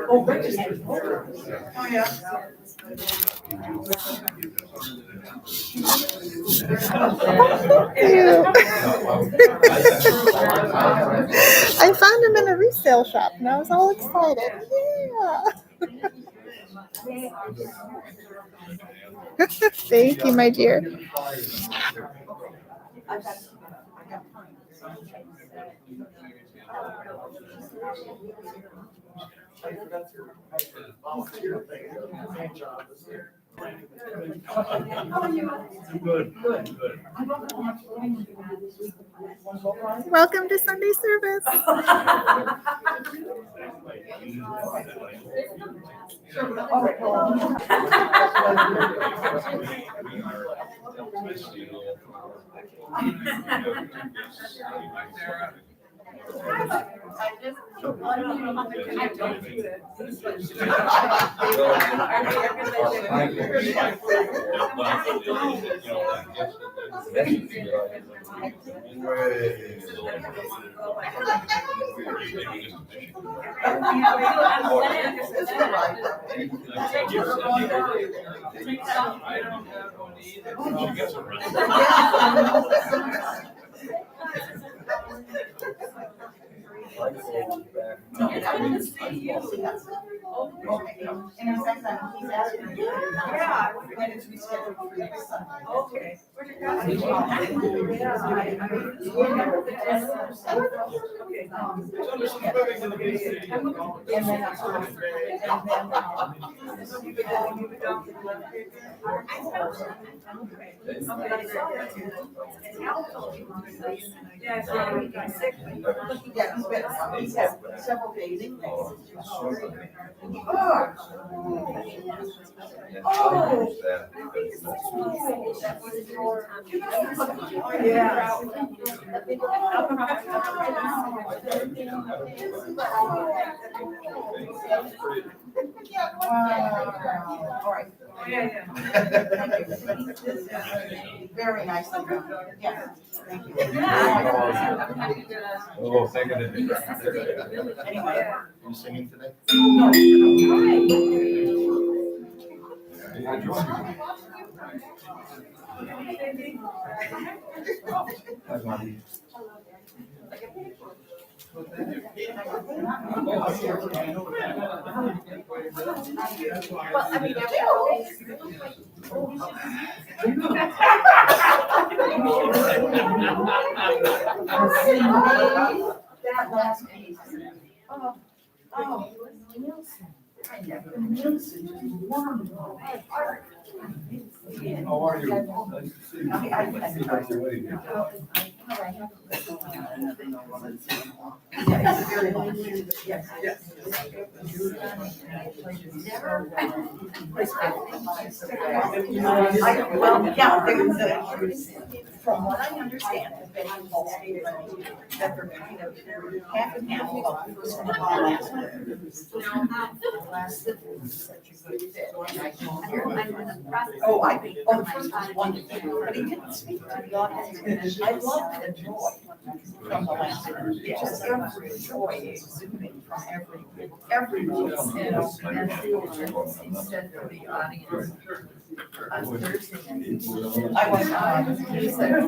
Oh, registered voters. Oh, yeah. I found him in a resale shop and I was all excited. Yeah. Thank you, my dear. Good. Welcome to Sunday service. Okay. He's had several days. Very nice. Yeah. Thank you. Oh, thank you. Anyway. Are you singing today? Well, I mean, that last piece. Oh, Nielsen just warmed my heart. How are you? Nice to see you. Nice to meet you. Yes. Well, yeah, from what I understand, they all stated that they're kind of half and half of the first and the last. The first was wonderful, but he didn't speak to the audience. I love the joy from the last one. Just every joy exuding from every voice. And that's the old he said to the audience on Thursday. I was, He said,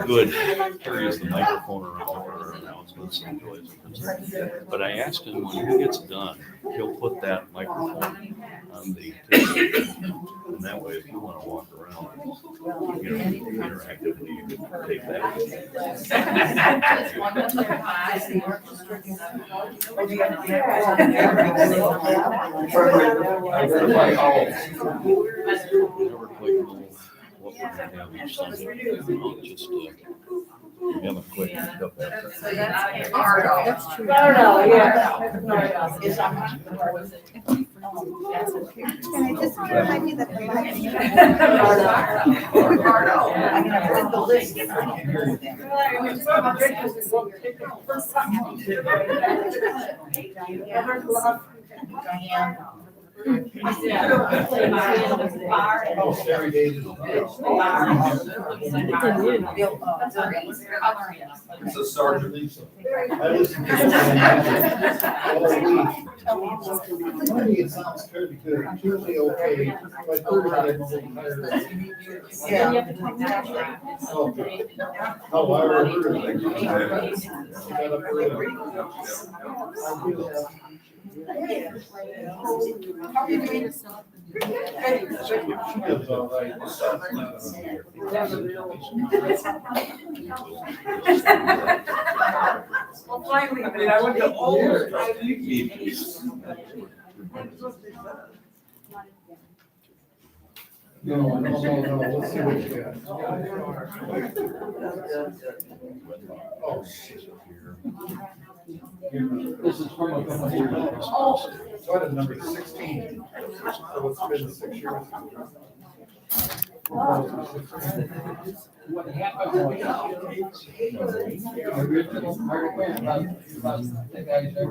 Good. Carries the microphone around for announcements and joys and things. But I asked him when he gets done, he'll put that microphone on the table. And that way, if you want to walk around, interactively, you can take that. Identify owls. Never quite know what we're going to have each Sunday. Just we haven't quite picked up that. so that's Ardo. That's true. Can I just remind you that the live I mean, I read the list. Diane. Oh, very dated. It's a sergeant. I listened to it all week. Money, it sounds pretty good, truly okay, but third I didn't think okay. Oh, I heard it. How are you doing? It's all right. Well, finally, I mean, I went to all the No, let's see what you got. Oh, shit. This is from a company. So I had number 16. So it's been 6 years. What happened was, the original hardware, the guys that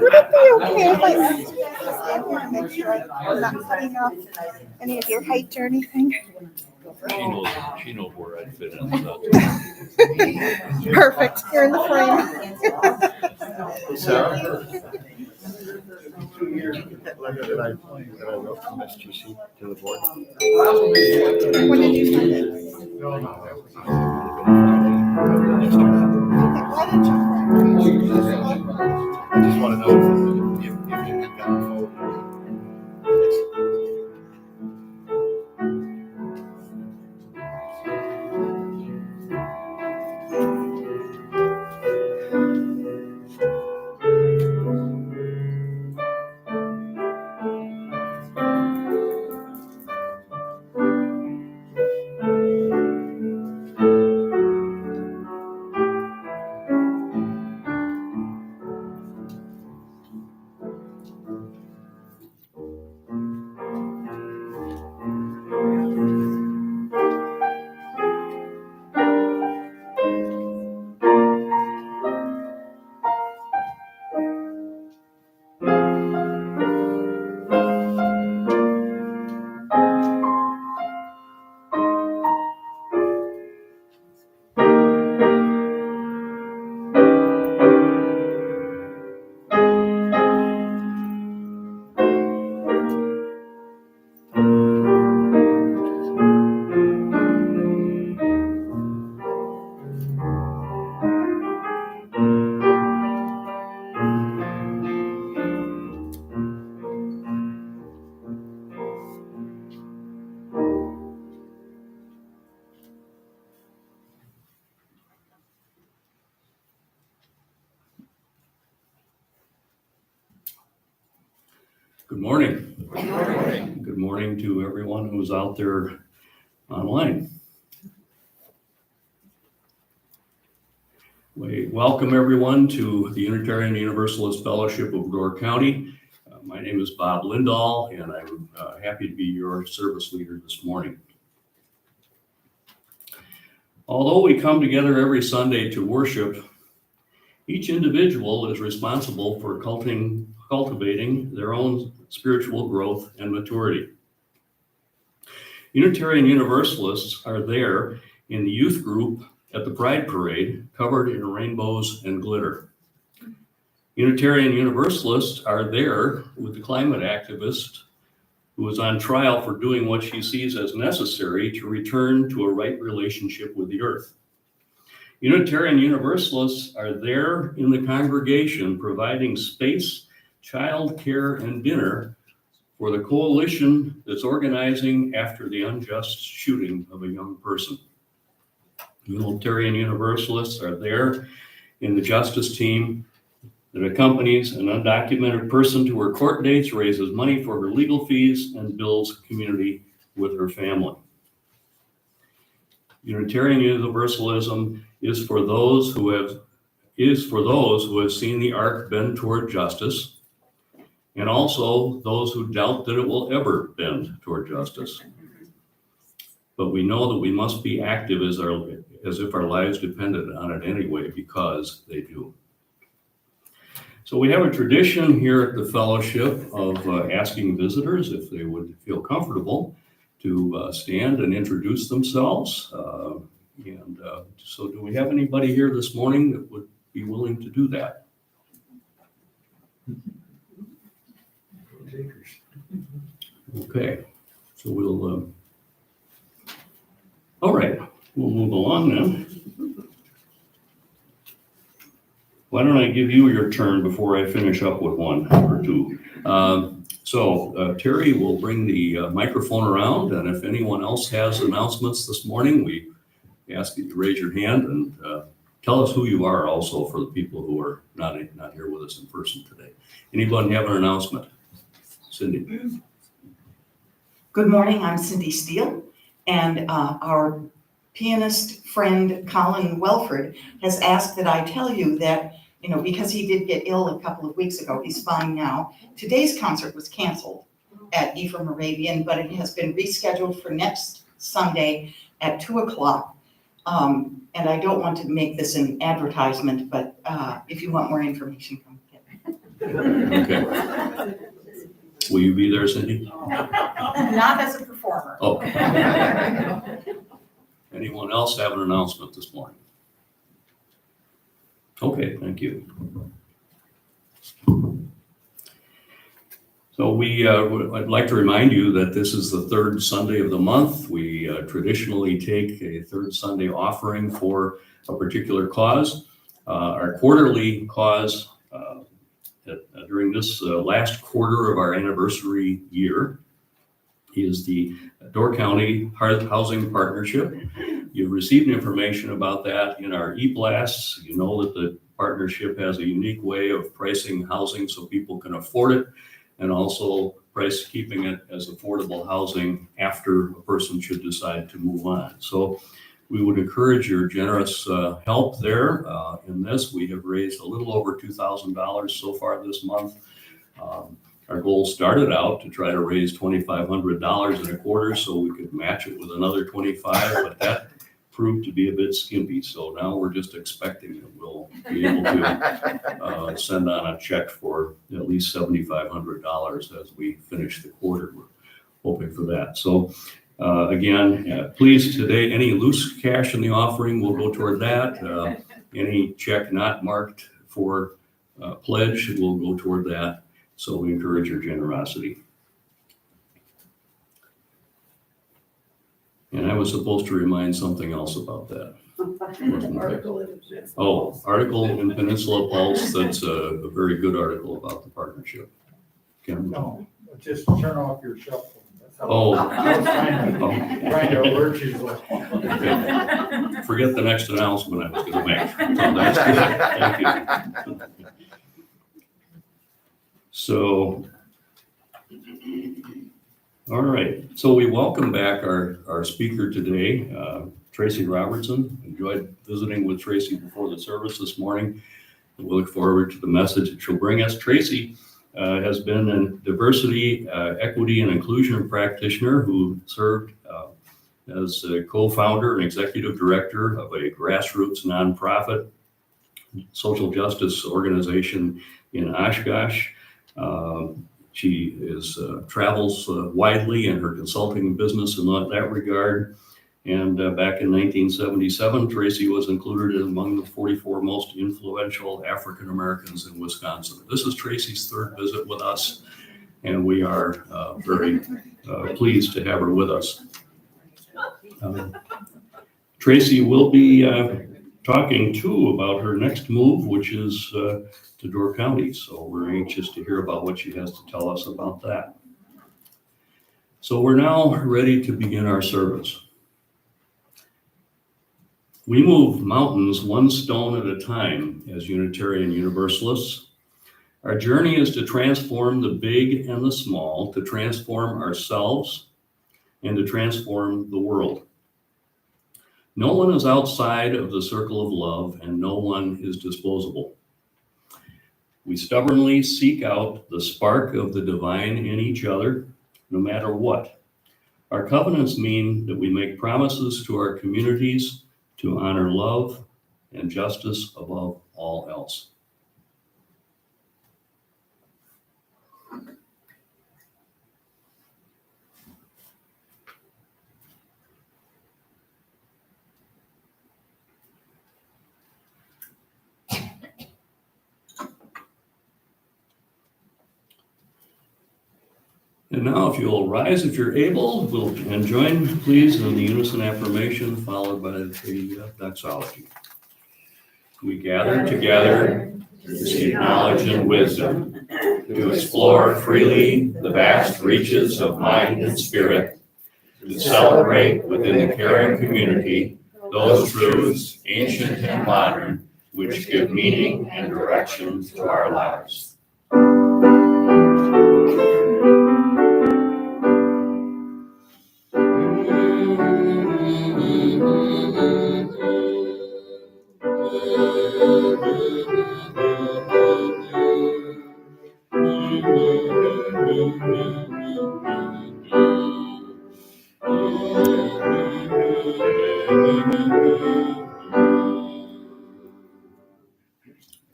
Would it be okay if I asked you to stand here and make sure I'm not cutting off any of your height or anything? She knows where I'd fit in. Perfect. You're in the frame. Sarah? 2 years, letter that I wrote from SGC to the board. When did you send it? No, no, that was. Why didn't you? I just want to know if you had gotten a hold of Good morning. Good morning to everyone who's out there online. We welcome everyone to the Unitarian Universalist Fellowship of Door County. My name is Bob Lindahl, and I'm happy to be your service leader this morning. Although we come together every Sunday to worship, each individual is responsible for cultivating their own spiritual growth and maturity. Unitarian Universalists are there in the youth group at the Pride Parade, covered in rainbows and glitter. Unitarian Universalists are there with the climate activist who is on trial for doing what she sees as necessary to return to a right relationship with the earth. Unitarian Universalists are there in the congregation providing space, child care, and dinner for the coalition that's organizing after the unjust shooting of a young person. Unitarian Universalists are there in the justice team that accompanies an undocumented person to her court dates, raises money for her legal fees, and builds community with her family. Unitarian Universalism is for those who have seen the arc bend toward justice, and also those who doubt that it will ever bend toward justice. But we know that we must be active as if our lives depended on it anyway, because they do. So we have a tradition here at the fellowship of asking visitors if they would feel comfortable to stand and introduce themselves. So do we have anybody here this morning that would be willing to do that? Okay, so we'll, all right, we'll move along then. Why don't I give you your turn before I finish up with one or two? Terry will bring the microphone around, and if anyone else has announcements this morning, we ask that you raise your hand and tell us who you are also for the people who are not here with us in person today. Anyone have an announcement? Cindy. Good morning, I'm Cindy Steele, and our pianist friend Colin Welford has asked that I tell you that, because he did get ill a couple of weeks ago, he's fine now. Today's concert was canceled at Ephraim Moravian, but it has been rescheduled for next Sunday at 2:00. And I don't want to make this an advertisement, but if you want more information, come get it. Okay. Will you be there, Cindy? Not as a performer. Oh. Anyone else have an announcement this morning? Okay, thank you. So I'd like to remind you that this is the third Sunday of the month. We traditionally take a third Sunday offering for a particular cause. Our quarterly cause during this last quarter of our anniversary year is the Door County Housing Partnership. You've received information about that in our e-blasts. You know that the partnership has a unique way of pricing housing so people can afford it, and also keeping it as affordable housing after a person should decide to move on. So we would encourage your generous help there in this. We have raised a little over $2,000 so far this month. Our goal started out to try to raise $2,500 in a quarter so we could match it with another 25, but that proved to be a bit skimpy. So now we're just expecting that we'll be able to send on a check for at least $7,500 as we finish the quarter. We're hoping for that. So again, please today, any loose cash in the offering will go toward that. Any check not marked for pledge will go toward that. So we encourage your generosity. And I was supposed to remind something else about that. Article in Peninsula Pulse. That's a very good article about the partnership. Ken? No, just turn off your cell phone. That's how Oh. I was trying to alert you. Okay. Forget the next announcement I was going to make. So that's good. Thank you. So, all right. So we welcome back our speaker today, Tracy Robertson. Enjoyed visiting with Tracy before the service this morning. And we look forward to the message that she'll bring us. Tracy has been a diversity, equity, and inclusion practitioner who served as a co-founder and executive director of a grassroots nonprofit social justice organization in Oshkosh. She travels widely in her consulting business in that regard. And back in 1977, Tracy was included among the 44 most influential African Americans in Wisconsin. This is Tracy's third visit with us, and we are very pleased to have her with us. Tracy will be talking too about her next move, which is to Door County. So we're anxious to hear about what she has to tell us about that. So we're now ready to begin our service. We move mountains one stone at a time as Unitarian Universalists. Our journey is to transform the big and the small, to transform ourselves, and to transform the world. No one is outside of the circle of love, and no one is disposable. We stubbornly seek out the spark of the divine in each other, no matter what. Our covenants mean that we make promises to our communities to honor love and justice above all else. And now, if you'll rise if you're able, and join please in the unison affirmation followed by the doxology. We gather together to seek knowledge and wisdom, to explore freely the vast reaches of mind and spirit, to celebrate within the caring community those truths, ancient and modern, which give meaning and direction to our lives.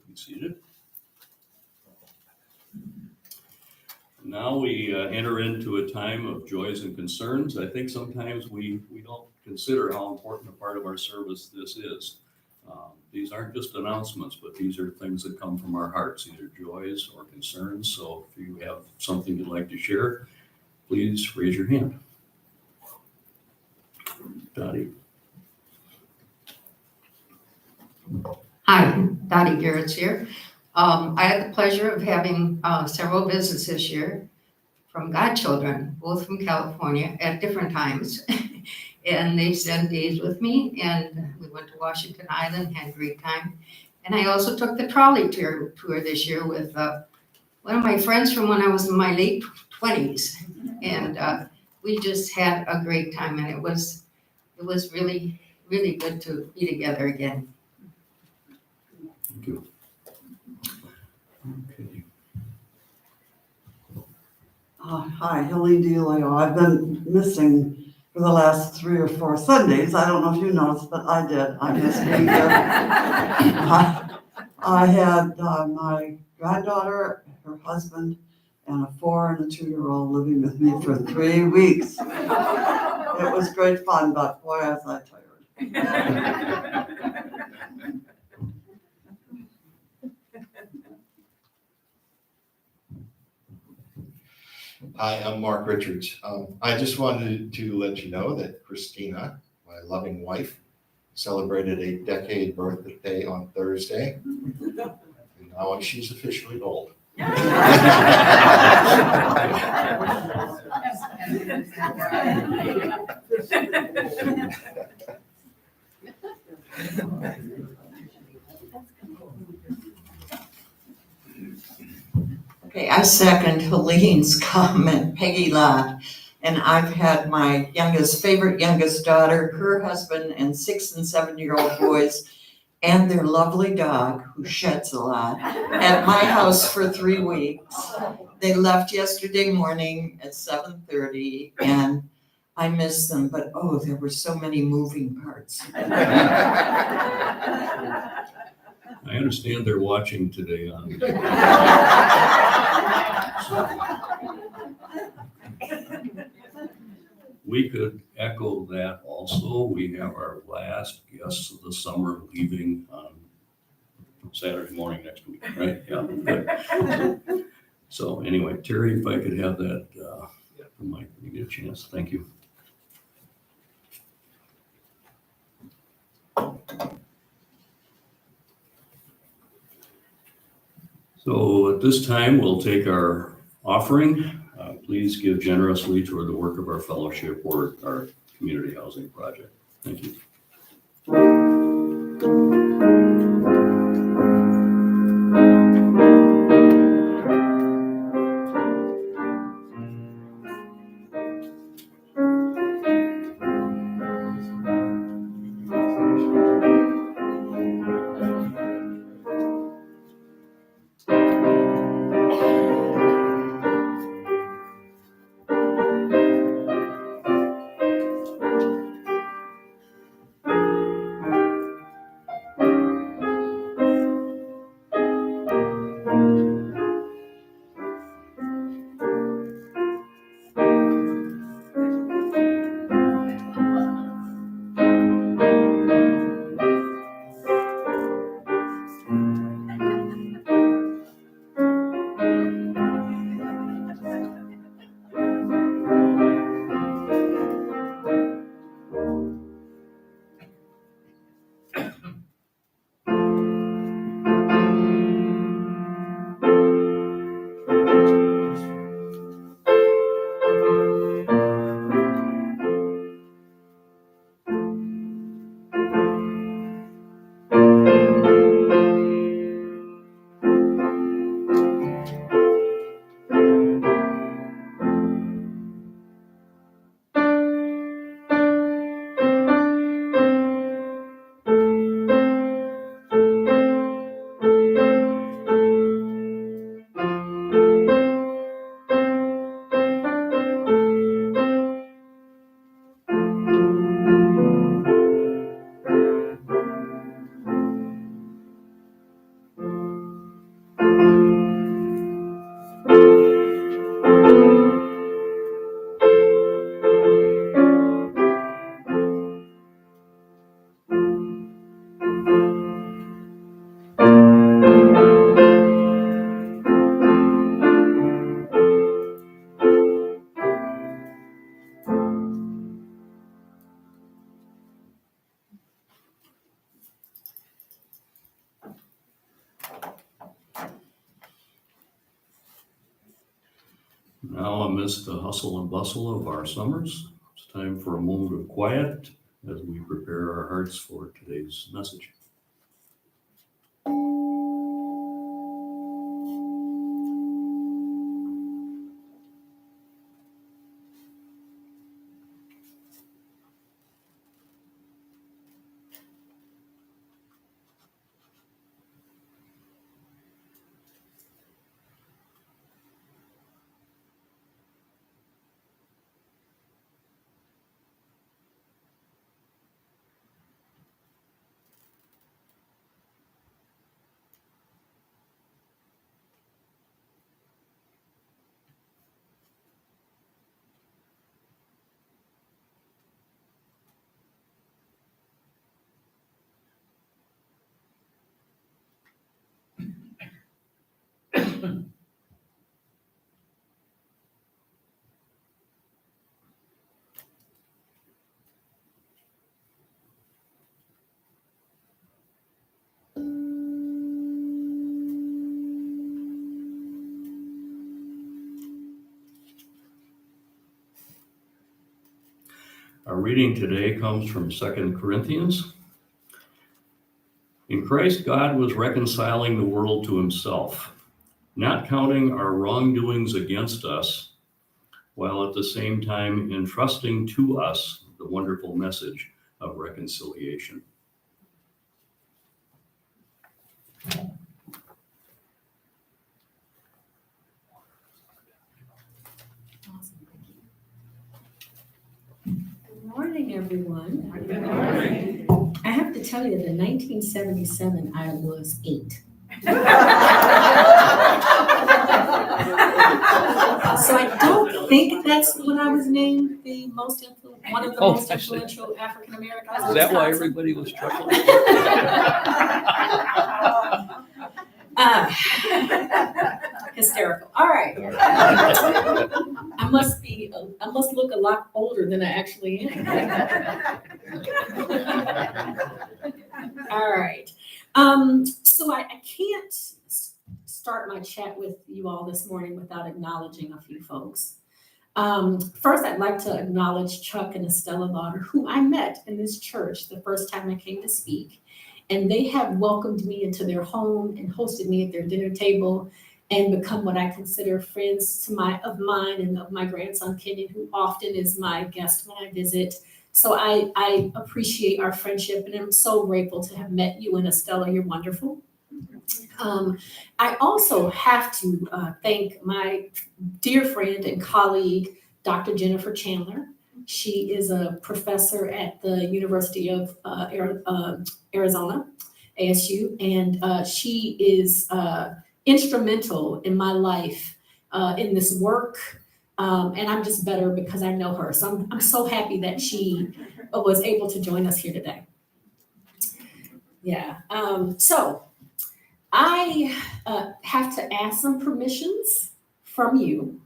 Be seated. Now we enter into a time of joys and concerns. I think sometimes we don't consider how important a part of our service this is. These aren't just announcements, but these are things that come from our hearts, either joys or concerns. So if you have something you'd like to share, please raise your hand. Dottie. Hi, Dottie Garrett's here. I had the pleasure of having several visits this year from godchildren, both from California at different times. And they spent days with me, and we went to Washington Island, had a great time. And I also took the trolley tour this year with one of my friends from when I was in my late 20s. And we just had a great time, and it was really, really good to be together again. Thank you. Okay. Hi, Hilly DeLeo. I've been missing for the last 3 or 4 Sundays. I don't know if you noticed, but I did. I missed being here. I had my granddaughter, her husband, and a 4 and a 2-year-old living with me for 3 weeks. It was great fun, but boy, was I tired. Hi, I'm Mark Richards. I just wanted to let you know that Christina, my loving wife, celebrated a decade birthday on Thursday. And now she's officially old. Okay, I second Helene's comment, Peggy Lott. And I've had my favorite youngest daughter, her husband, and 6 and 7-year-old boys, and their lovely dog, who sheds a lot, at my house for 3 weeks. They left yesterday morning at 7:30, and I miss them, but oh, there were so many moving parts. I understand they're watching today on. We could echo that also. We have our last guests of the summer leaving on Saturday morning next week, right? Yeah. Good. So anyway, Terry, if I could have that, Mike, when you get a chance, thank you. So at this time, we'll take our offering. Please give generously toward the work of our fellowship or our community housing project. Thank you. Now, amidst the hustle and bustle of our summers, it's time for a moment of quiet as we prepare our hearts for today's message. Our reading today comes from 2 Corinthians. In Christ, God was reconciling the world to himself, not counting our wrongdoings against us, while at the same time entrusting to us the wonderful message of reconciliation. Good morning, everyone. Good morning. I have to tell you that in 1977, I was 8. So I don't think that's when I was named the one of the most I see. influential African Americans. Is that why everybody was chuckling? Hysterical. All right. I must look a lot older than I actually am. All right. So I can't start my chat with you all this morning without acknowledging a few folks. First, I'd like to acknowledge Chuck and Estella Lauder, who I met in this church the first time I came to speak. And they have welcomed me into their home and hosted me at their dinner table and become what I consider friends of mine and of my grandson, Kenyon, who often is my guest when I visit. So I appreciate our friendship, and I'm so grateful to have met you and Estella. You're wonderful. I also have to thank my dear friend and colleague, Dr. Jennifer Chandler. She is a professor at the University of Arizona, ASU, and she is instrumental in my life in this work. And I'm just better because I know her. So I'm so happy that she was able to join us here today. Yeah. So I have to ask some permissions from you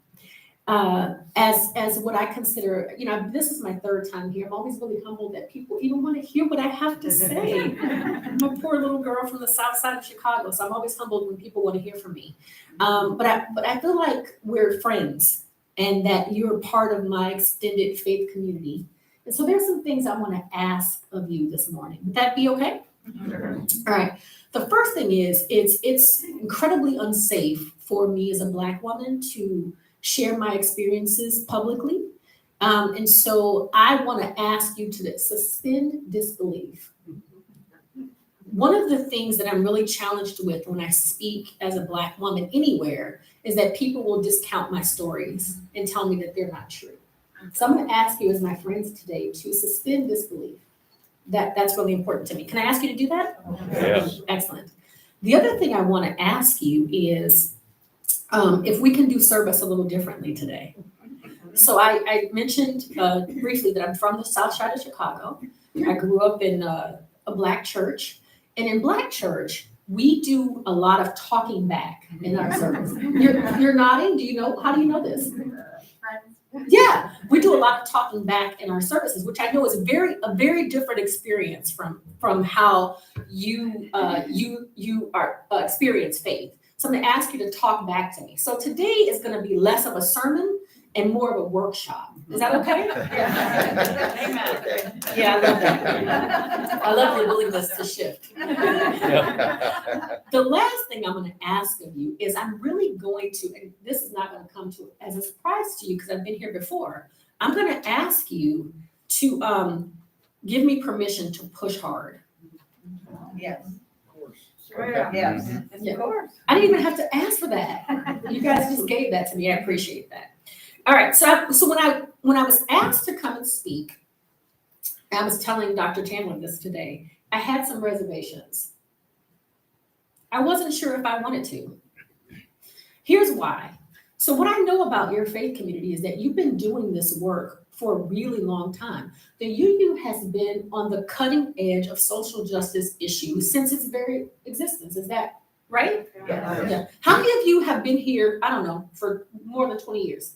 as what I consider, this is my third time here. I'm always really humbled that people even want to hear what I have to say. I'm a poor little girl from the south side of Chicago, so I'm always humbled when people want to hear from me. But I feel like we're friends and that you're part of my extended faith community. And so there's some things I want to ask of you this morning. Would that be okay? Sure. All right. The first thing is it's incredibly unsafe for me as a Black woman to share my experiences publicly. And so I want to ask you to suspend disbelief. One of the things that I'm really challenged with when I speak as a Black woman anywhere is that people will discount my stories and tell me that they're not true. So I'm going to ask you as my friends today to suspend disbelief. That's really important to me. Can I ask you to do that? Yes. Excellent. The other thing I want to ask you is if we can do service a little differently today. So I mentioned briefly that I'm from the south side of Chicago. I grew up in a Black church. And in Black church, we do a lot of talking back in our service. You're nodding. How do you know this? Yeah, we do a lot of talking back in our services, which I know is a very different experience from how you are experience faith. So I'm gonna ask you to talk back to me. So today is gonna be less of a sermon and more of a workshop. Is that okay? Amen. Yeah, I love that. I love your willingness to shift. The last thing I'm gonna ask of you is I'm really going to, and this is not gonna come to as a surprise to you because I've been here before. I'm gonna ask you to give me permission to push hard. Yes. Yes. Of course. I didn't even have to ask for that. You guys just gave that to me. I appreciate that. All right. So when I was asked to come and speak, I was telling Dr. Chandler this today. I had some reservations. I wasn't sure if I wanted to. Here's why. So what I know about your faith community is that you've been doing this work for a really long time. The UU has been on the cutting edge of social justice issues since its very existence. Is that right? Yes. Yeah. How many of you have been here, I don't know, for more than 20 years?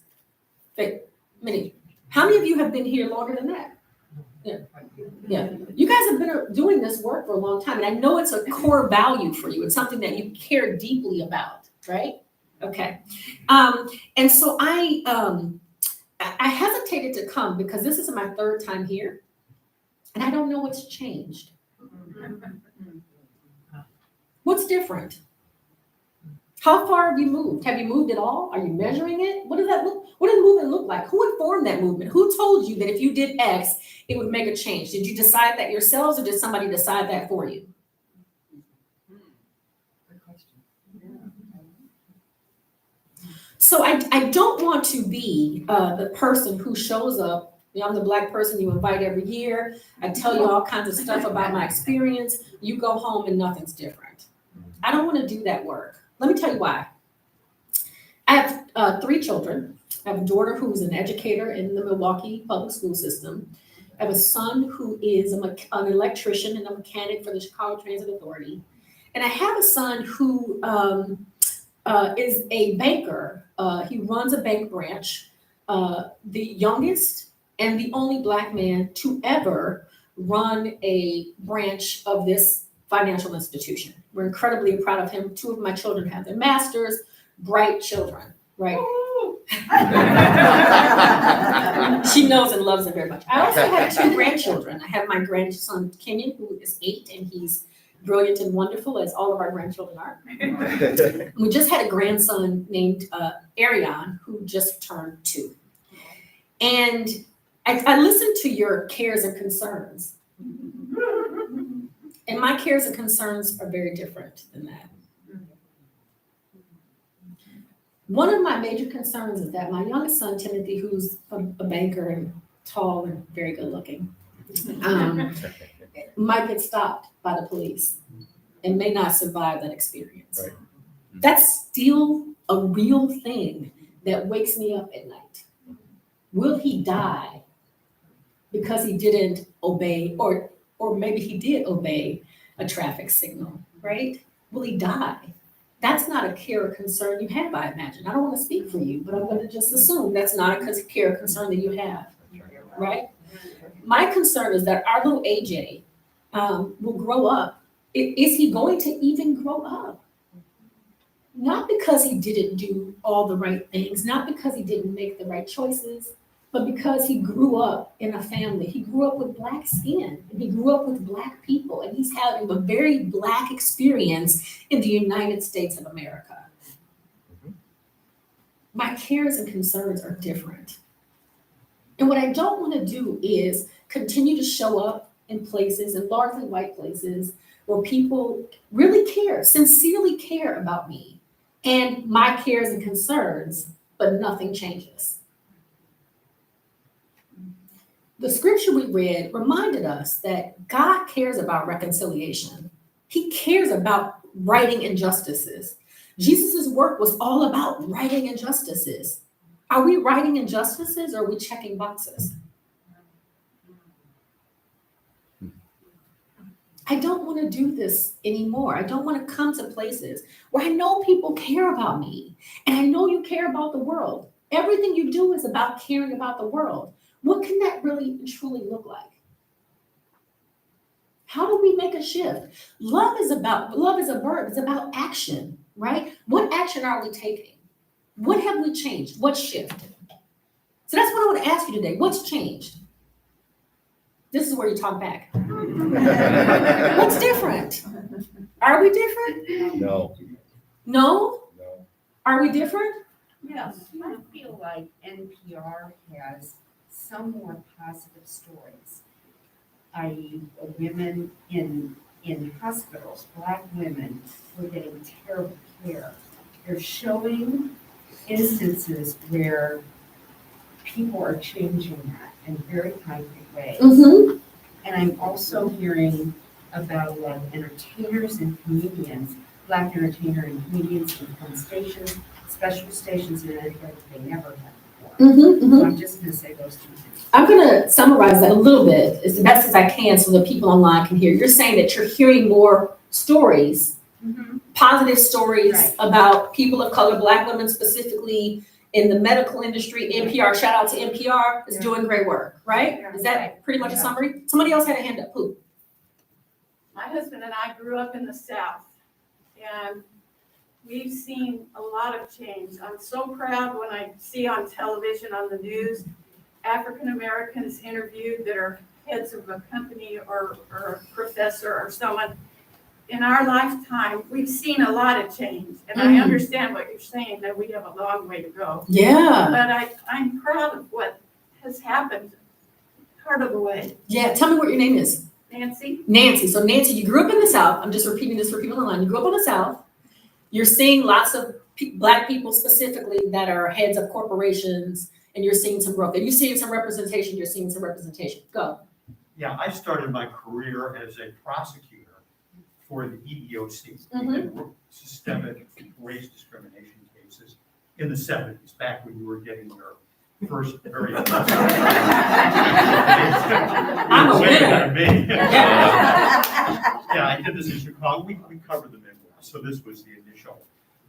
Many. How many of you have been here longer than that? Yeah. You guys have been doing this work for a long time, and I know it's a core value for you. It's something that you care deeply about, right? Okay. And so I hesitated to come because this is my third time here, and I don't know what's changed. What's different? How far have you moved? Have you moved at all? Are you measuring it? What does movement look like? Who informed that movement? Who told you that if you did X, it would make a change? Did you decide that yourselves, or did somebody decide that for you? So I don't want to be the person who shows up. You know, I'm the Black person you invite every year. I tell you all kinds of stuff about my experience. You go home and nothing's different. I don't want to do that work. Let me tell you why. I have 3 children. I have a daughter who's an educator in the Milwaukee public school system. I have a son who is an electrician and a mechanic for the Chicago Transit Authority. And I have a son who is a banker. He runs a bank branch, the youngest and the only Black man to ever run a branch of this financial institution. We're incredibly proud of him. 2 of my children have their masters, bright children, right? She knows and loves him very much. I also have 2 grandchildren. I have my grandson Kenyon, who is 8, and he's brilliant and wonderful, as all of our grandchildren are. We just had a grandson named Arion, who just turned 2. And I listened to your cares and concerns. And my cares and concerns are very different than that. One of my major concerns is that my youngest son, Timothy, who's a banker and tall and very good looking, might get stopped by the police and may not survive that experience. Right. That's still a real thing that wakes me up at night. Will he die because he didn't obey, or maybe he did obey a traffic signal, right? Will he die? That's not a care or concern you have, I imagine. I don't want to speak for you, but I'm going to just assume that's not a care or concern that you have, right? My concern is that our little AJ will grow up. Is he going to even grow up? Not because he didn't do all the right things, not because he didn't make the right choices, but because he grew up in a family. He grew up with Black skin, and he grew up with Black people, and he's having a very Black experience in the United States of America. My cares and concerns are different. And what I don't want to do is continue to show up in places, in largely white places, where people really care, sincerely care about me and my cares and concerns, but nothing changes. The scripture we read reminded us that God cares about reconciliation. He cares about righting injustices. Jesus' work was all about righting injustices. Are we righting injustices, or are we checking boxes? I don't want to do this anymore. I don't want to come to places where I know people care about me, and I know you care about the world. Everything you do is about caring about the world. What can that really and truly look like? How do we make a shift? Love is a verb. It's about action, right? What action are we taking? What have we changed? What shifted? So that's what I want to ask you today. What's changed? This is where you talk back. What's different? Are we different? No, No? no. Are we different? Yes, I feel like NPR has some more positive stories. I.e., women in hospitals, Black women who are getting terrible care. They're showing instances where people are changing that in very concrete ways. Mm-hmm. And I'm also hearing about like entertainers and comedians, Black entertainer and comedians in film stations, special stations in Connecticut that they never had before. Mm-hmm. So I'm just gonna say those two things. I'm gonna summarize that a little bit as best as I can so that people online can hear. You're saying that you're hearing more stories, positive stories Right. about people of color, Black women specifically in the medical industry. NPR, shout out to NPR, is doing great work, right? Is that pretty much a summary? Somebody else had a hand up, who? My husband and I grew up in the South, and we've seen a lot of change. I'm so proud when I see on television, on the news, African Americans interviewed that are heads of a company or a professor or someone. In our lifetime, we've seen a lot of change, and I understand what you're saying, that we have a long way to go. Yeah. But I'm proud of what has happened part of the way. Yeah, tell me what your name is. Nancy? Nancy. So Nancy, you grew up in the South. I'm just repeating this for people online. You grew up in the South. You're seeing lots of Black people specifically that are heads of corporations, and you're seeing some growth. Are you seeing some representation? You're seeing some representation. Go. Yeah, I started my career as a prosecutor for the EEOC, Mhm. we did systemic race discrimination cases in the 70s, back when you were getting your first very. I'm a Way winner. ahead of me. Yeah. Yeah, I did this in Chicago. We covered the Midwest, so this was the initial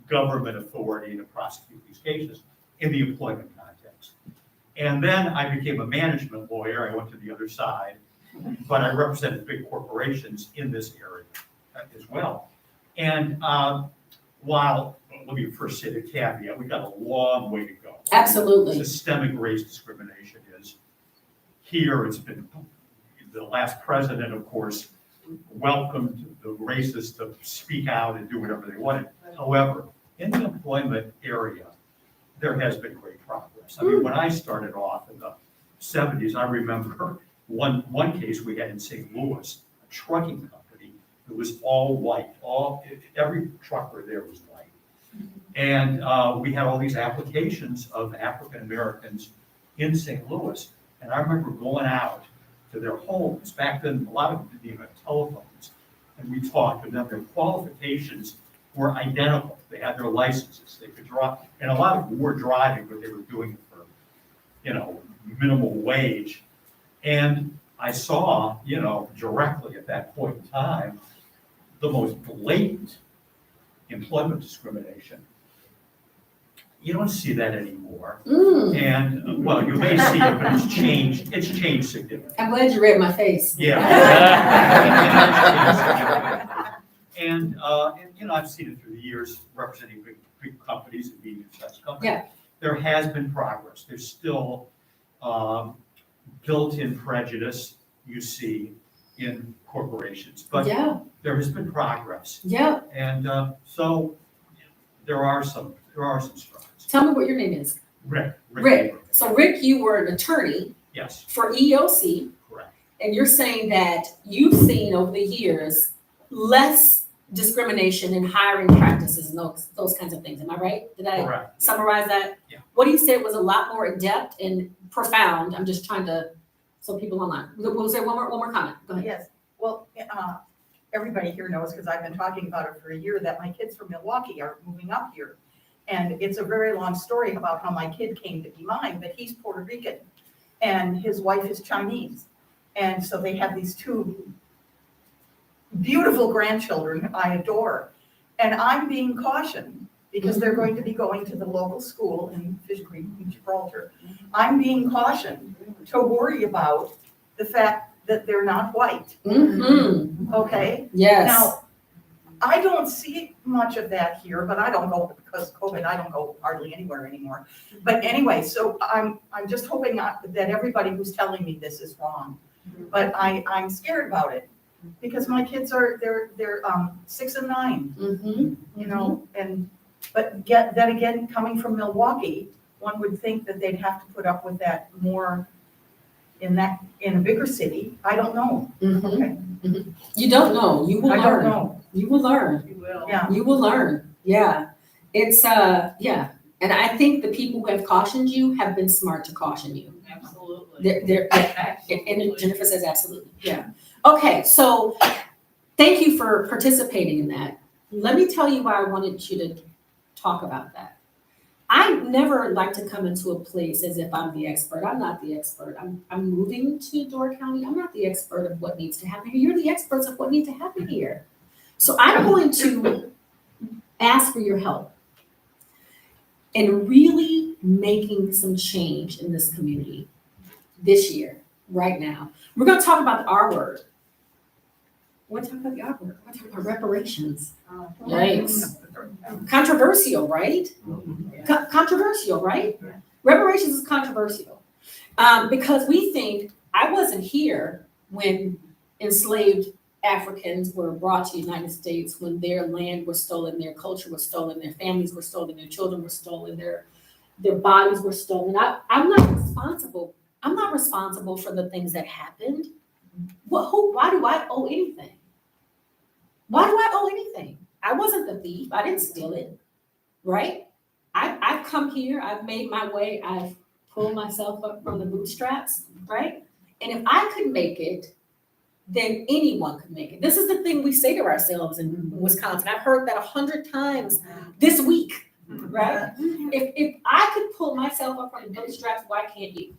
government authority to prosecute these cases in the employment context. And then I became a management lawyer. I went to the other side, but I represented big corporations in this area as well. And while, let me first say the caveat, we've got a long way to go. Absolutely. Systemic race discrimination is here. It's been, the last president, of course, welcomed the racists to speak out and do whatever they wanted. However, in the employment area, there has been great progress. I mean, when I started off in the 70s, I remember one case we had in St. Louis, a trucking company. It was all white. Every trucker there was white. And we had all these applications of African Americans in St. Louis. And I remember going out to their homes. Back then, a lot of them didn't even have telephones. And we talked to them. Their qualifications were identical. They had their licenses. They could drive. And a lot of them were driving, but they were doing it for, minimal wage. And I saw, directly at that point in time, the most blatant employment discrimination. You don't see that anymore. And, well, you may see it, but it's changed significantly. I'm glad you read my face. Yeah. And I've seen it through the years representing big companies and medium-sized companies. Yeah. There has been progress. There's still built-in prejudice you see in corporations, but Yeah. there has been progress. Yeah. And so there are some strides. Tell me what your name is. Rick. Rick. So Rick, you were an attorney Yes, for EOC, correct. and you're saying that you've seen over the years less discrimination in hiring practices and those kinds of things. Am I right? Did I Correct. summarize that? Yeah. What you said was a lot more in depth and profound. I'm just trying to, so people online. Was there one more comment? Go ahead. Yes, well, everybody here knows, because I've been talking about it for a year, that my kids from Milwaukee are moving up here. And it's a very long story about how my kid came to be mine, but he's Puerto Rican and his wife is Chinese. And so they have these two beautiful grandchildren I adore. And I'm being cautioned because they're going to be going to the local school in Fish Creek, in Gibraltar. I'm being cautioned to worry about the fact that they're not white, Mm-hmm. okay? Yes. Now, I don't see much of that here, but I don't go, because COVID, I don't go hardly anywhere anymore. But anyway, so I'm just hoping that everybody who's telling me this is wrong. But I'm scared about it, because my kids they're 6 and 9, Mm-hmm. you know, but then again, coming from Milwaukee, one would think that they'd have to put up with that more in a bigger city. I don't know. Okay. You don't know, you will I don't learn, know. you will learn. You will. Yeah. You will learn, yeah. It's, yeah, and I think the people who have cautioned you have been smart to caution you. Absolutely. They're, Absolutely. and Jennifer says absolutely, yeah. Okay, so thank you for participating in that. Let me tell you why I wanted you to talk about that. I never like to come into a place as if I'm the expert. I'm not the expert. I'm moving to Door County. I'm not the expert of what needs to happen here. You're the experts of what needs to happen here. So I'm going to ask for your help in really making some change in this community this year, right now. We're going to talk about the R word. We're going to talk about the R word. We're going to talk about reparations. Yikes. Controversial, right? Controversial, right? Reparations is controversial. Because we think, I wasn't here when enslaved Africans were brought to the United States, when their land was stolen, their culture was stolen, their families were stolen, their children were stolen, their bodies were stolen. I'm not responsible. I'm not responsible for the things that happened. Why do I owe anything? Why do I owe anything? I wasn't the thief. I didn't steal it, right? I've come here. I've made my way. I've pulled myself up from the bootstraps, right? And if I could make it, then anyone could make it. This is the thing we say to ourselves in Wisconsin. I've heard that 100 times this week, right? If I could pull myself up from the bootstraps, why can't you?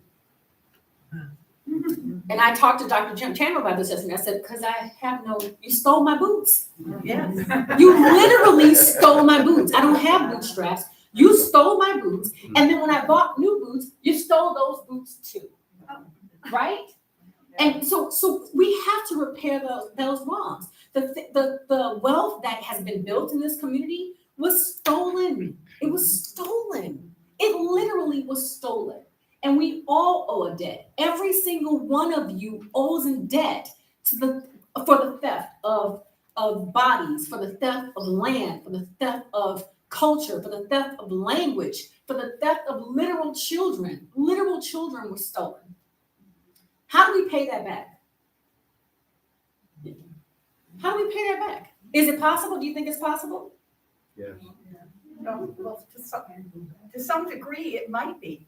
And I talked to Dr. Jim Chandler about this yesterday. I said, because you stole my boots. Yes. You literally stole my boots. I don't have bootstraps. You stole my boots. And then when I bought new boots, you stole those boots too. Right? And so we have to repair those wrongs. The wealth that has been built in this community was stolen. It was stolen. It literally was stolen. And we all owe a debt. Every single one of you owes in debt for the theft of bodies, for the theft of land, for the theft of culture, for the theft of language, for the theft of literal children. Literal children were stolen. How do we pay that back? How do we pay that back? Is it possible? Do you think it's possible? Yes. Well, to some degree, it might be.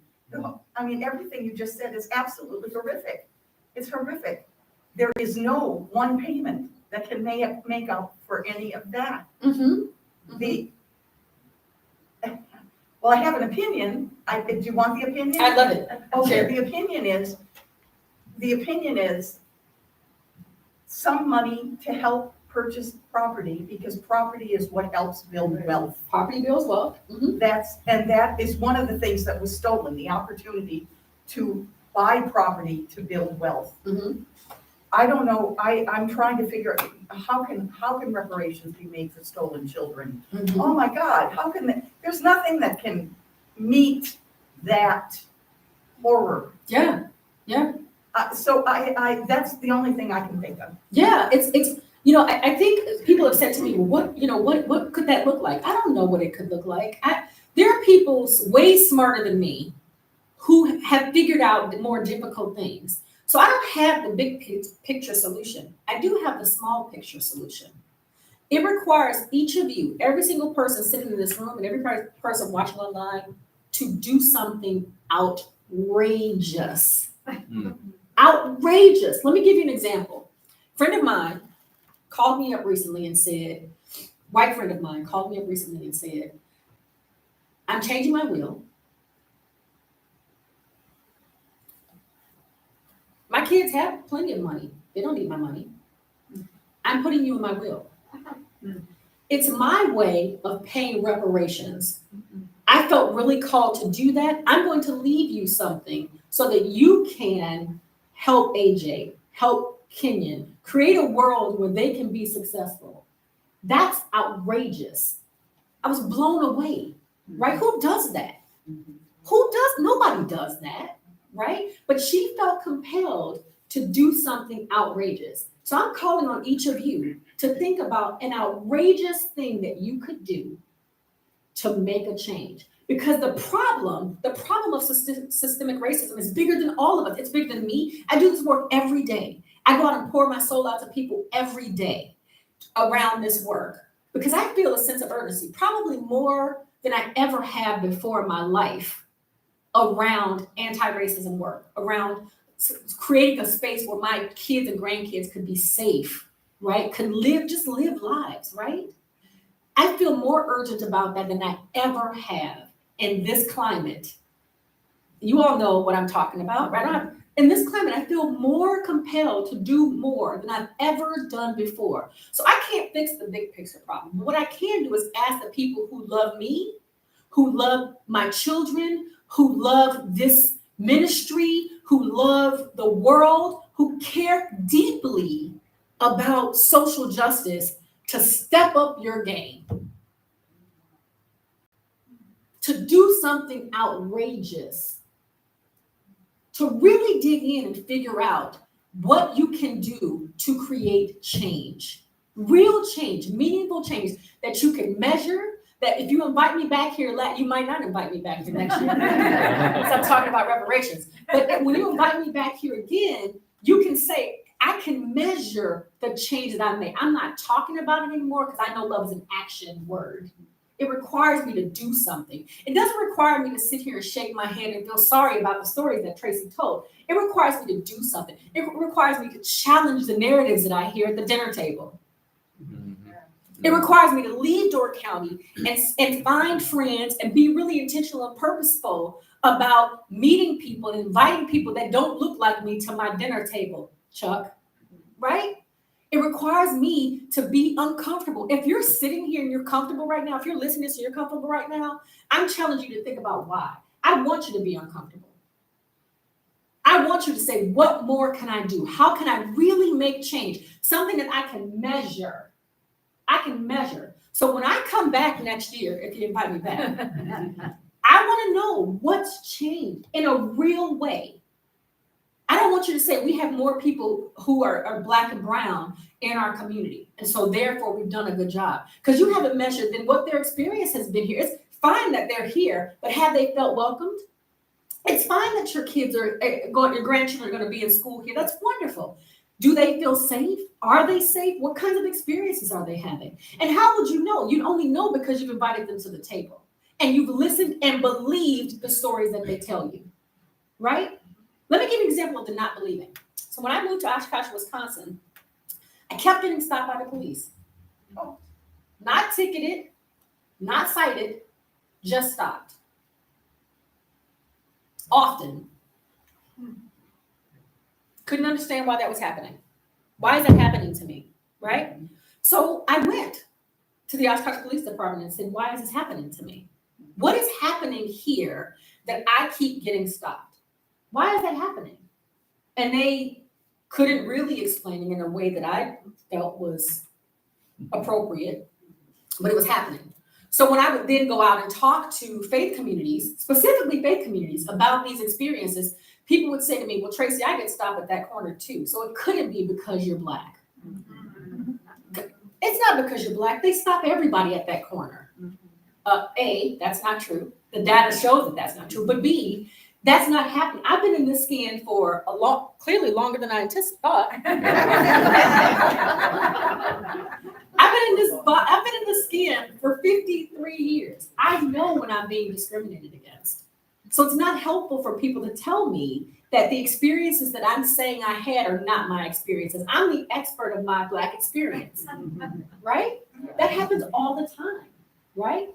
I mean, everything you just said is absolutely horrific. It's horrific. There is no one payment that can make up for any of that. Well, I have an opinion. Do you want the opinion? I love it. Okay, Sure. the opinion is some money to help purchase property, because property is what helps build wealth. Property builds wealth. That is one of the things that was stolen, the opportunity to buy property to build wealth. I don't know, I'm trying to figure out how can reparations be made for stolen children? Oh my God, there's nothing that can meet that horror. Yeah. So that's the only thing I can think of. Yeah, it's I think people have said to me, well, what could that look like? I don't know what it could look like. There are people way smarter than me who have figured out the more difficult things. So I don't have the big picture solution. I do have the small picture solution. It requires each of you, every single person sitting in this room and every person watching online, to do something outrageous. Outrageous. Let me give you an example. A friend of mine called me up recently and said, white friend of mine called me up recently and said, I'm changing my will. My kids have plenty of money. They don't need my money. I'm putting you in my will. It's my way of paying reparations. I felt really called to do that. I'm going to leave you something so that you can help AJ, help Kenyon, create a world where they can be successful. That's outrageous. I was blown away, right? Who does that? Nobody does that, right? But she felt compelled to do something outrageous. So I'm calling on each of you to think about an outrageous thing that you could do to make a change. Because the problem of systemic racism is bigger than all of us. It's bigger than me. I do this work every day. I go out and pour my soul out to people every day around this work because I feel a sense of urgency, probably more than I ever have before in my life, around anti-racism work, around creating a space where my kids and grandkids could be safe, right? Could live lives, right? I feel more urgent about that than I ever have in this climate. You all know what I'm talking about, right? In this climate, I feel more compelled to do more than I've ever done before. So I can't fix the big picture problem. But what I can do is ask the people who love me, who love my children, who love this ministry, who love the world, who care deeply about social justice, to step up your game, to do something outrageous, to really dig in and figure out what you can do to create change, real change, meaningful change that you can measure. That if you invite me back here, you might not invite me back here next year. Because I'm talking about reparations. But when you invite me back here again, you can say, I can measure the change that I made. I'm not talking about it anymore because I know love is an action word. It requires me to do something. It doesn't require me to sit here and shake my head and feel sorry about the stories that Tracy told. It requires me to do something. It requires me to challenge the narratives that I hear at the dinner table. It requires me to leave Door County and find friends and be really intentional and purposeful about meeting people and inviting people that don't look like me to my dinner table, Chuck, right? It requires me to be uncomfortable. If you're sitting here and you're comfortable right now, if you're listening so you're comfortable right now, I'm challenging you to think about why. I want you to be uncomfortable. I want you to say, what more can I do? How can I really make change? Something that I can measure. I can measure. So when I come back next year, if you invite me back, I want to know what's changed in a real way. I don't want you to say we have more people who are Black and brown in our community. And so therefore we've done a good job. Because you haven't measured then what their experience has been here. It's fine that they're here, but have they felt welcomed? It's fine that your kids your grandchildren are going to be in school here. That's wonderful. Do they feel safe? Are they safe? What kinds of experiences are they having? And how would you know? You'd only know because you've invited them to the table and you've listened and believed the stories that they tell you, right? Let me give you an example of the not believing. So when I moved to Oshkosh, Wisconsin, I kept getting stopped by the police. Not ticketed, not cited, just stopped. Often. Couldn't understand why that was happening. Why is that happening to me, right? So I went to the Oshkosh Police Department and said, why is this happening to me? What is happening here that I keep getting stopped? Why is that happening? And they couldn't really explain it in a way that I felt was appropriate, but it was happening. So when I would then go out and talk to faith communities, specifically faith communities, about these experiences, people would say to me, well, Tracy, I get stopped at that corner too. So it couldn't be because you're Black. It's not because you're Black. They stop everybody at that corner. A, that's not true. The data shows that that's not true. But B, that's not happening. I've been in this skin for clearly longer than I thought. I've been in this skin for 53 years. I know when I'm being discriminated against. So it's not helpful for people to tell me that the experiences that I'm saying I had are not my experiences. I'm the expert of my Black experience, right? That happens all the time, right?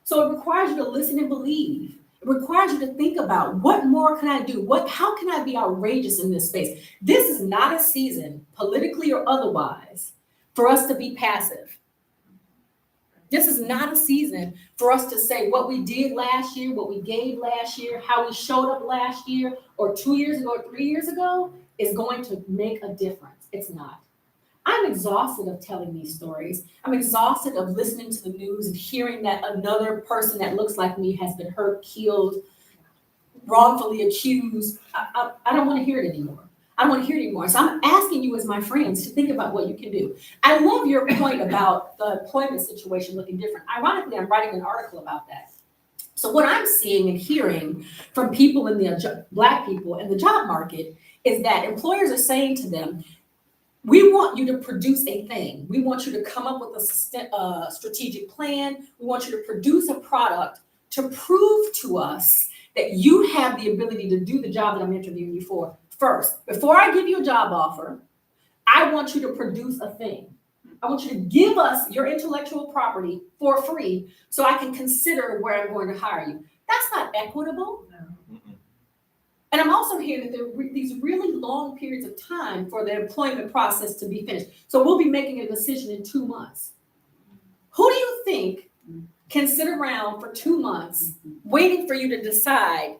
So it requires you to listen and believe. It requires you to think about what more can I do? How can I be outrageous in this space? This is not a season, politically or otherwise, for us to be passive. This is not a season for us to say what we did last year, what we gave last year, how we showed up last year, or 2 years ago, or 3 years ago, is going to make a difference. It's not. I'm exhausted of telling these stories. I'm exhausted of listening to the news and hearing that another person that looks like me has been hurt, killed, wrongfully accused. I don't want to hear it anymore. I don't want to hear it anymore. So I'm asking you as my friends to think about what you can do. I love your point about the employment situation looking different. Ironically, I'm writing an article about that. So what I'm seeing and hearing from people in the Black people in the job market is that employers are saying to them, we want you to produce a thing. We want you to come up with a strategic plan. We want you to produce a product to prove to us that you have the ability to do the job that I'm interviewing you for. First, before I give you a job offer, I want you to produce a thing. I want you to give us your intellectual property for free so I can consider where I'm going to hire you. That's not equitable. And I'm also hearing that there are these really long periods of time for the employment process to be finished. So we'll be making a decision in 2 months. Who do you think can sit around for 2 months waiting for you to decide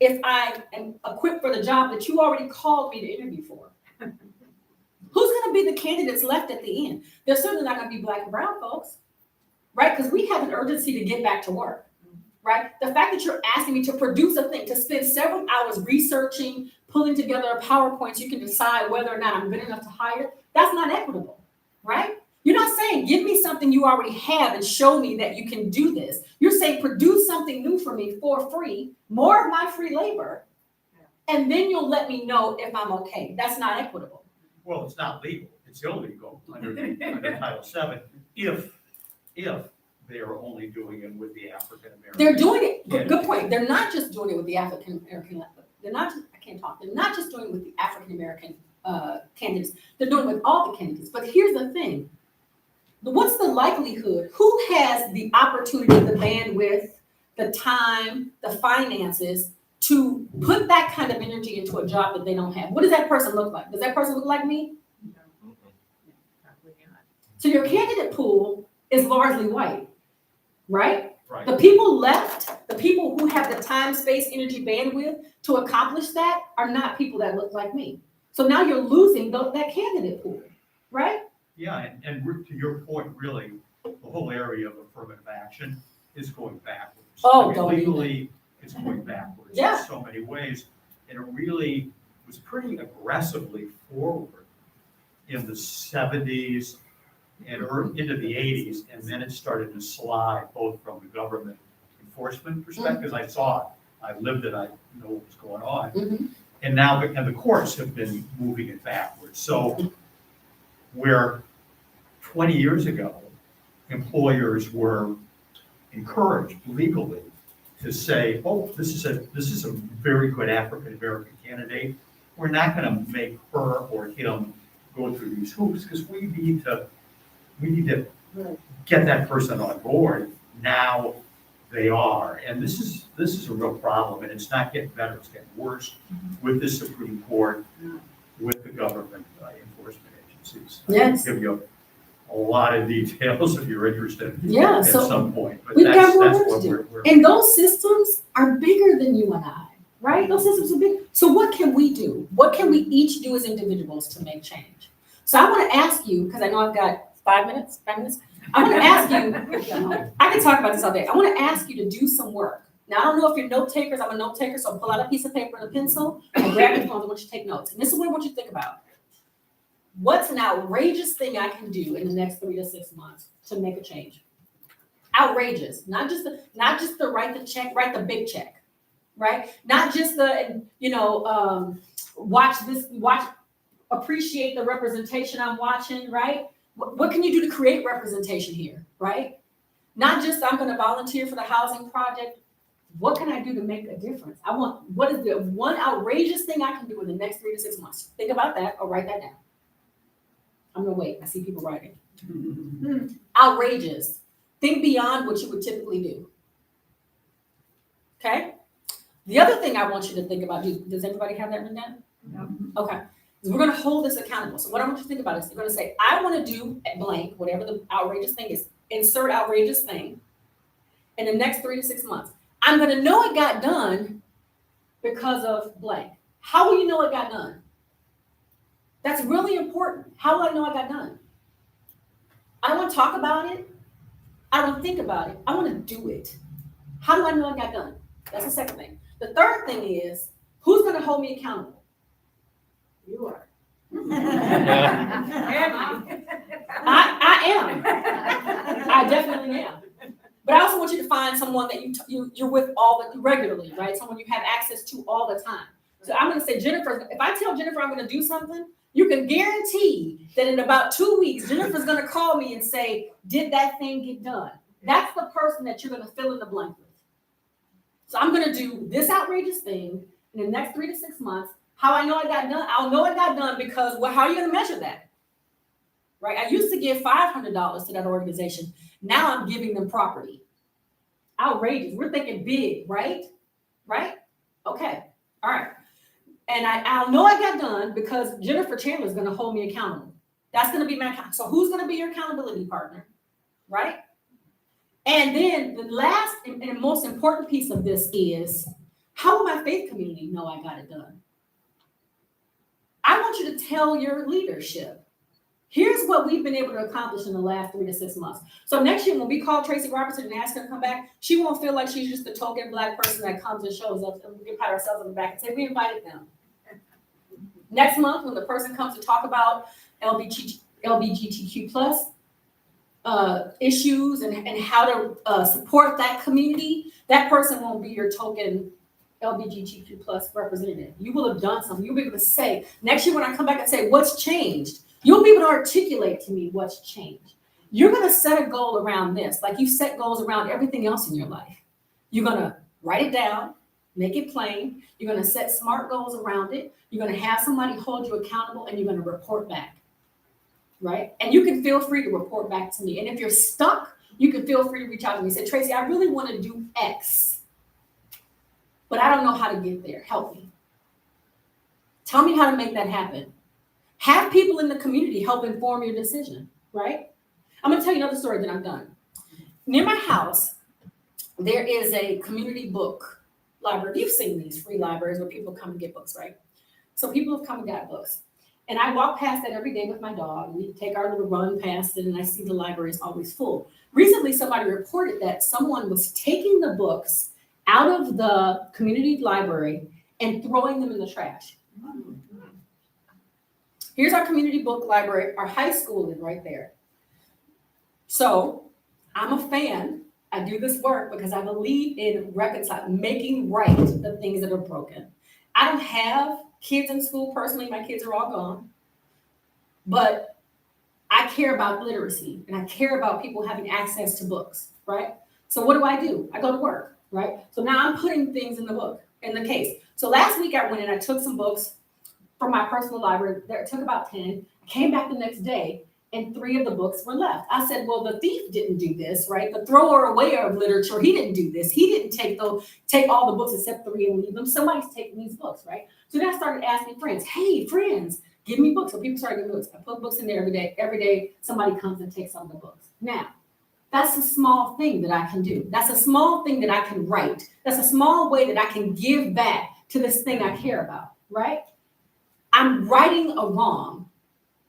if I am equipped for the job that you already called me to interview for? Who's going to be the candidates left at the end? They're certainly not going to be Black and brown folks, right? Because we have an urgency to get back to work, right? The fact that you're asking me to produce a thing, to spend several hours researching, pulling together a PowerPoint so you can decide whether or not I'm good enough to hire, that's not equitable, right? You're not saying, give me something you already have and show me that you can do this. You're saying, produce something new for me for free, more of my free labor, and then you'll let me know if I'm okay. That's not equitable. Well, it's not legal, it's illegal under Title VII, if they are only doing it with the African American. They're doing it, good point. They're not just doing it with the African American, they're not just doing it with the African American candidates. They're doing it with all the candidates. But here's the thing. What's the likelihood? Who has the opportunity, the bandwidth, the time, the finances to put that kind of energy into a job that they don't have? What does that person look like? Does that person look like me? So your candidate pool is largely white, right? Right. The people left, the people who have the time, space, energy, bandwidth to accomplish that are not people that look like me. So now you're losing that candidate pool, right? Yeah, and to your point, really, the whole area of affirmative action is going backwards. Oh, I mean, don't even. legally, it's going backwards Yeah. in so many ways. And it really was pretty aggressively forward in the 70s and into the 80s, and then it started to slide both from the government enforcement perspective. I saw it, I lived it, I know what was going on. Mhm. And now, and the courts have been moving it backwards. So where 20 years ago, employers were encouraged legally to say, oh, this is a very good African-American candidate. We're not gonna make her or him go through these hoops because we need to get that person on board. Now they are. And this is a real problem, and it's not getting better, it's getting worse with the Supreme Court, with the government enforcement agencies. Yes. I'll give you a lot of details if you're interested Yeah, at so some point, but we've got that's more what work to do. we're. And those systems are bigger than you and I, right? Those systems are big. So what can we do? What can we each do as individuals to make change? So I want to ask you, because I know I've got 5 minutes. I want to ask you, I can talk about this all day. I want to ask you to do some work. Now, I don't know if you're note takers. I'm a note taker, so pull out a piece of paper and a pencil and grab your phone. I want you to take notes. And this is what I want you to think about. What's an outrageous thing I can do in the next 3 to 6 months to make a change? Outrageous, not just the write the check, write the big check, right? Not just the, appreciate the representation I'm watching, right? What can you do to create representation here, right? Not just I'm going to volunteer for the housing project. What can I do to make a difference? What is the one outrageous thing I can do in the next 3 to 6 months? Think about that or write that down. I'm gonna wait. I see people writing. Outrageous. Think beyond what you would typically do. Okay? The other thing I want you to think about, does everybody have that written down? No. Okay. So we're gonna hold this accountable. So what I want you to think about is you're gonna say, I wanna do at blank, whatever the outrageous thing is, insert outrageous thing in the next 3 to 6 months. I'm gonna know it got done because of blank. How will you know it got done? That's really important. How will I know I got done? I don't want to talk about it. I don't think about it. I want to do it. How do I know I got done? That's the second thing. The third thing is, who's going to hold me accountable? You are. I am. I definitely am. But I also want you to find someone that you're with regularly, right? Someone you have access to all the time. So I'm going to say, Jennifer, if I tell Jennifer I'm going to do something, you can guarantee that in about 2 weeks, Jennifer's going to call me and say, did that thing get done? That's the person that you're going to fill in the blank with. So I'm going to do this outrageous thing in the next 3 to 6 months. How I know I got done? I'll know I got done because, well, how are you going to measure that? Right? I used to give $500 to that organization. Now I'm giving them property. Outrageous. We're thinking big, right? Right? Okay. All right. And I'll know I got done because Jennifer Chandler is going to hold me accountable. That's going to be my account. So who's going to be your accountability partner? Right? And then the last and most important piece of this is, how will my faith community know I got it done? I want you to tell your leadership, here's what we've been able to accomplish in the last 3 to 6 months. So next year, when we call Tracy Robertson and ask her to come back, she won't feel like she's just a token Black person that comes and shows up, and we can pat ourselves on the back and say, we invited them. Next month, when the person comes to talk about LGBTQ plus issues and how to support that community, that person won't be your token LGBTQ plus representative. You will have done something. You'll be able to say, next year when I come back and say, what's changed? You'll be able to articulate to me what's changed. You're going to set a goal around this, like you set goals around everything else in your life. You're going to write it down, make it plain. You're going to set SMART goals around it. You're going to have somebody hold you accountable, and you're going to report back, right? And you can feel free to report back to me. And if you're stuck, you can feel free to reach out to me and say, Tracy, I really want to do X, but I don't know how to get there. Help me. Tell me how to make that happen. Have people in the community help inform your decision, right? I'm going to tell you another story that I've done. Near my house, there is a community book library. You've seen these free libraries where people come and get books, right? So people have come and got books. And I walk past that every day with my dog. We take our little run past it, and I see the library is always full. Recently, somebody reported that someone was taking the books out of the community library and throwing them in the trash. Here's our community book library. Our high school is right there. So I'm a fan. I do this work because I believe in making right the things that are broken. I don't have kids in school personally. My kids are all gone. But I care about literacy, and I care about people having access to books, right? So what do? I go to work, right? So now I'm putting things in the book, in the case. So last week I went and I took some books from my personal library. It took about 10. I came back the next day, and 3 of the books were left. I said, well, the thief didn't do this, right? The thrower away of literature, he didn't do this. He didn't take all the books except 3 and leave them. Somebody's taking these books, right? So then I started asking friends, hey, friends, give me books. So people started giving books. I put books in there every day. Every day, somebody comes and takes some of the books. Now, that's a small thing that I can do. That's a small thing that I can write. That's a small way that I can give back to this thing I care about, right? I'm righting a wrong.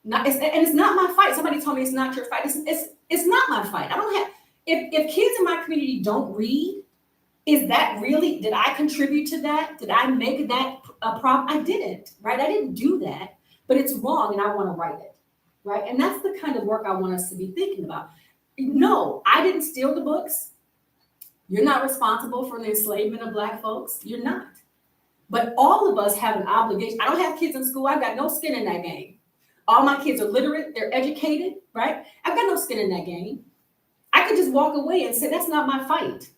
It's not my fight. Somebody told me it's not your fight. It's not my fight. I don't have, if kids in my community don't read, is that really, did I contribute to that? Did I make that a problem? I didn't, right? I didn't do that, but it's wrong and I want to right it, right? And that's the kind of work I want us to be thinking about. No, I didn't steal the books. You're not responsible for the enslavement of Black folks. You're not. But all of us have an obligation. I don't have kids in school. I've got no skin in that game. All my kids are literate. They're educated, right? I've got no skin in that game. I could just walk away and say, that's not my fight.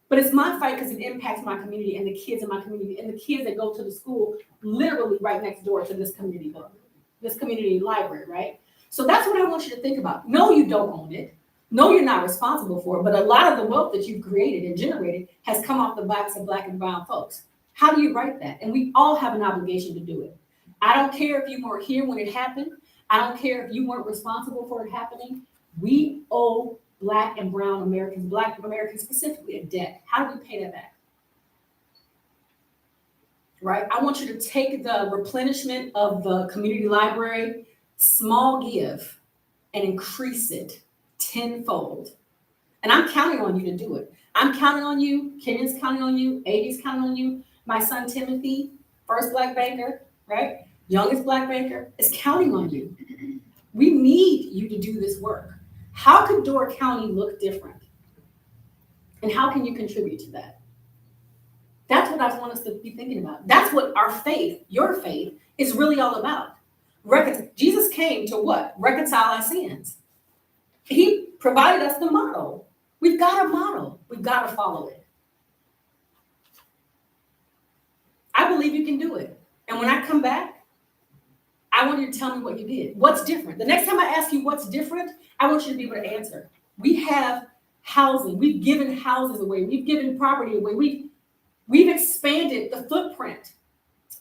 But it's my fight because it impacts my community and the kids in my community and the kids that go to the school literally right next door to this community book, this community library, right? So that's what I want you to think about. No, you don't own it. No, you're not responsible for it. But a lot of the wealth that you've created and generated has come off the backs of Black and brown folks. How do you write that? And we all have an obligation to do it. I don't care if you weren't here when it happened. I don't care if you weren't responsible for it happening. We owe Black and brown Americans, Black Americans specifically, a debt. How do we pay that back? right? I want you to take the replenishment of the community library, small give, and increase it tenfold. And I'm counting on you to do it. I'm counting on you, Kenyon's counting on you, Avy's counting on you, my son Timothy, first Black banker, right? Youngest Black banker is counting on you. We need you to do this work. How could Door County look different? And how can you contribute to that? That's what I want us to be thinking about. That's what our faith, your faith, is really all about. Jesus came to what? Reconcile our sins. He provided us the model. We've got a model. We've got to follow it. I believe you can do it. And when I come back, I want you to tell me what you did. What's different? The next time I ask you what's different, I want you to be able to answer. We have housing. We've given houses away. We've given property away. We've expanded the footprint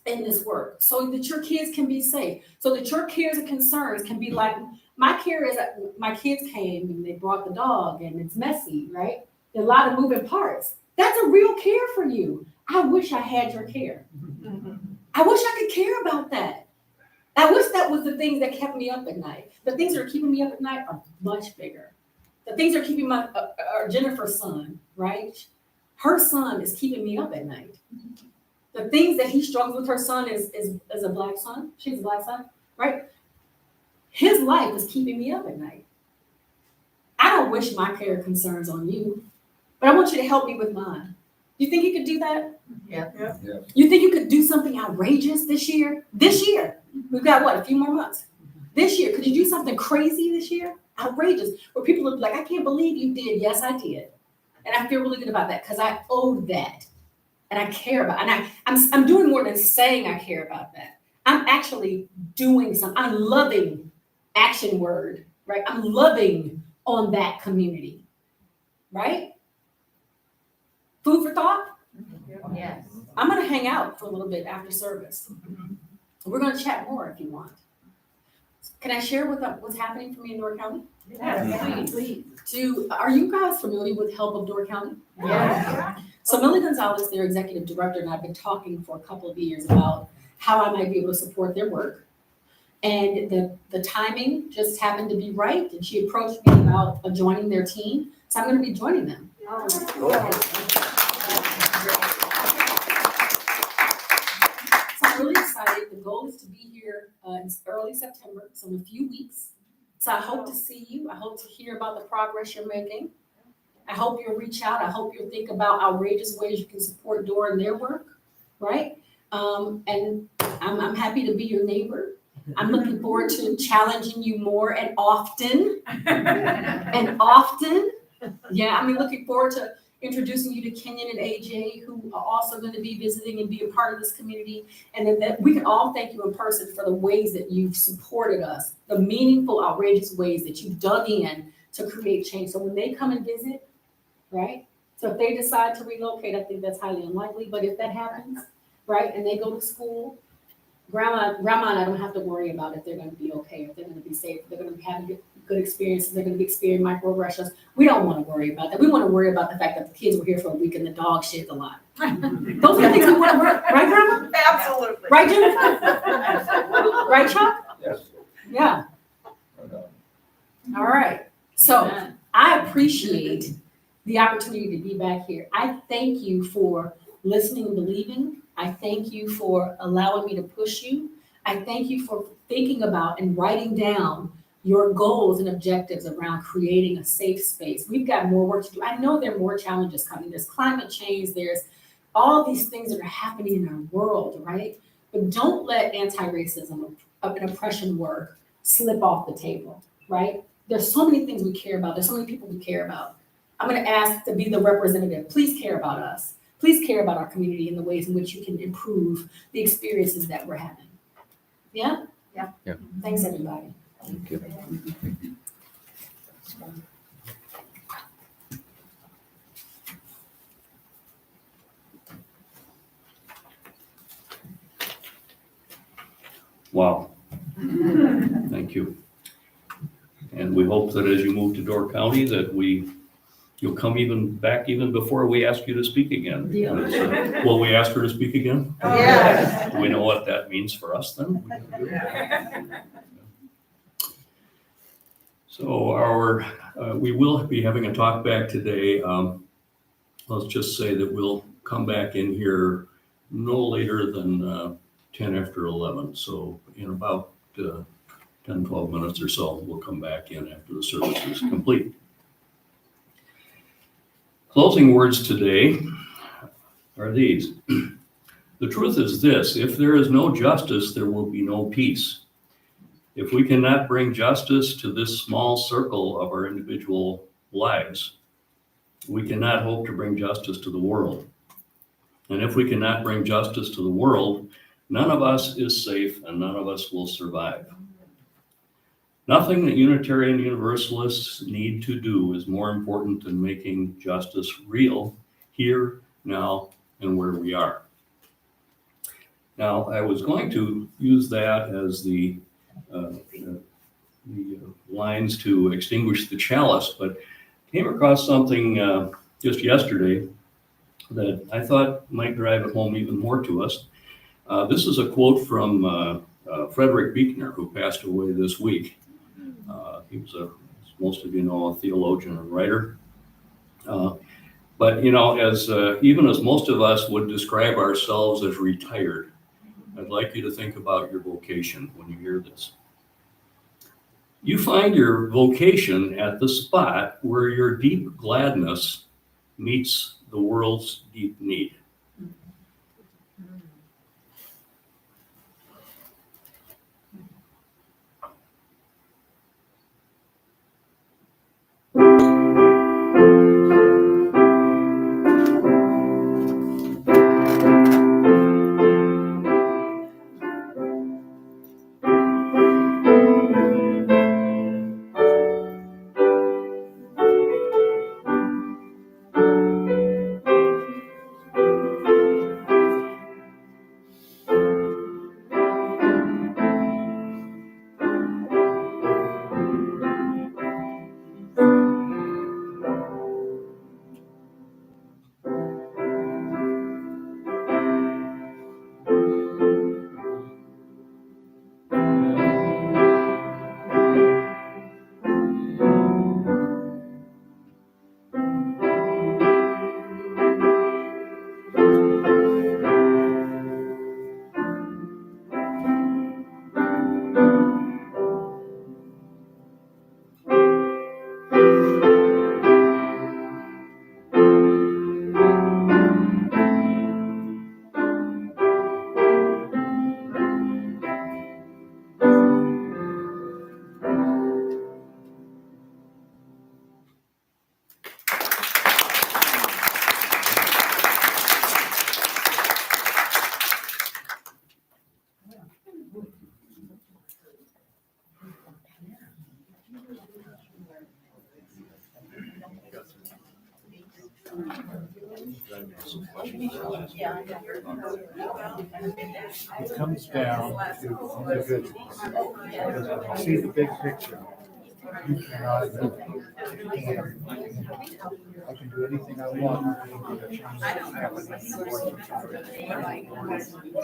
in this work so that your kids can be safe, so that your cares and concerns can be like, my care is that my kids came and they brought the dog and it's messy, right? There are a lot of moving parts. That's a real care for you. I wish I had your care. I wish I could care about that. I wish that was the things that kept me up at night. The things that are keeping me up at night are much bigger. The things that are keeping Jennifer's son, right? Her son is keeping me up at night. The things that he struggles with, her son is a Black son. She's a Black son, right? His life is keeping me up at night. I don't wish my care concerns on you, but I want you to help me with mine. You think you could do that? Yeah. You think you could do something outrageous this year? This year. We've got what, a few more months. This year, could you do something crazy this year? Outrageous, where people are like, I can't believe you did. Yes, I did. And I feel really good about that because I owed that. And I care about it. And I'm doing more than saying I care about that. I'm actually doing something. I'm loving action word, right? I'm loving on that community, right? Food for thought? Yes. I'm going to hang out for a little bit after service. We're going to chat more if you want. Can I share what's happening for me in Door County? Yes, please. Are you guys familiar with Help of Door County? Yes. So Millie Gonzalez, their executive director, and I've been talking for a couple of years about how I might be able to support their work. And the timing just happened to be right. And she approached me about joining their team. So I'm going to be joining them. So I'm really excited. The goal is to be here in early September, so in a few weeks. So I hope to see you. I hope to hear about the progress you're making. I hope you'll reach out. I hope you'll think about outrageous ways you can support Door in their work, right? And I'm happy to be your neighbor. I'm looking forward to challenging you more and often. Yeah, I'm looking forward to introducing you to Kenyon and AJ, who are also going to be visiting and be a part of this community. And then that we can all thank you in person for the ways that you've supported us, the meaningful, outrageous ways that you've dug in to create change. So when they come and visit, right? So if they decide to relocate, I think that's highly unlikely, but if that happens, right, and they go to school, grandma and I don't have to worry about if they're going to be okay, if they're going to be safe, if they're going to have good experiences, they're going to be experiencing microaggressions. We don't want to worry about that. We want to worry about the fact that the kids were here for a week and the dog shit a lot. Those are the things we want to worry, right, Grandma? Absolutely. Right, Jennifer? Right, Chuck? Yes. Yeah. All right. So I appreciate the opportunity to be back here. I thank you for listening and believing. I thank you for allowing me to push you. I thank you for thinking about and writing down your goals and objectives around creating a safe space. We've got more work to do. I know there are more challenges coming. There's climate change. There's all these things that are happening in our world, right? But don't let anti-racism and oppression work slip off the table, right? There's so many things we care about. There's so many people we care about. I'm going to ask to be the representative. Please care about us. Please care about our community and the ways in which you can improve the experiences that we're having. Yeah? Yeah. Yeah. Thanks, everybody. Thank you. Wow. Thank you. And we hope that as you move to Door County, that we You'll come back even before we ask you to speak again. Yeah. Will we ask her to speak again? Yes. Do we know what that means for us then? So we will be having a talk back today. Let's just say that we'll come back in here no later than 10 after 11. So in about 10, 12 minutes or so, we'll come back in after the service is complete. Closing words today are these. The truth is this: if there is no justice, there will be no peace. If we cannot bring justice to this small circle of our individual lives, we cannot hope to bring justice to the world. And if we cannot bring justice to the world, none of us is safe and none of us will survive. Nothing that Unitarian Universalists need to do is more important than making justice real here, now, and where we are. Now, I was going to use that as the lines to extinguish the chalice, but came across something just yesterday that I thought might drive it home even more to us. This is a quote from Frederick Buechner, who passed away this week. He was, as most of you know, a theologian and writer. But, as even as most of us would describe ourselves as retired, I'd like you to think about your vocation when you hear this. You find your vocation at the spot where your deep gladness meets the world's deep need. It comes down to individuals. Because when you see the big picture, you cannot, I can do anything I want.